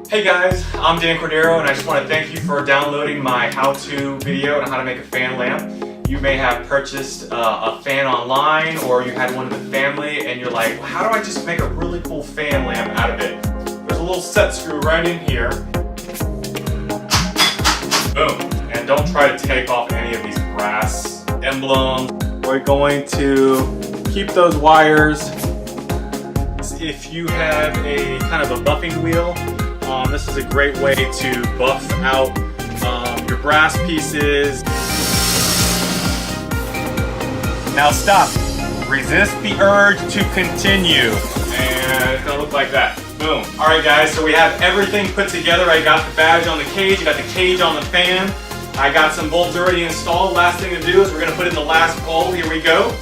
Hey guys, I'm Dan Cordero and I just want to thank you for downloading my how-to video on how to make a fan lamp. You may have purchased a fan online, or you had one in the family and you're like, well, how do I just make a really cool fan lamp out of it? There's a little set screw right in here. Boom. And don't try to take off any of these brass emblems. We're going to keep those wires. If you have a kind of a buffing wheel, this is a great way to buff out your brass pieces. Now stop. Resist the urge to continue. And it's gonna look like that. Boom. Alright guys, so we have everything put together. I got the badge on the cage, I got the cage on the fan. I got some bolts already installed. Last thing to do is we're gonna put in the last bolt. Here we go.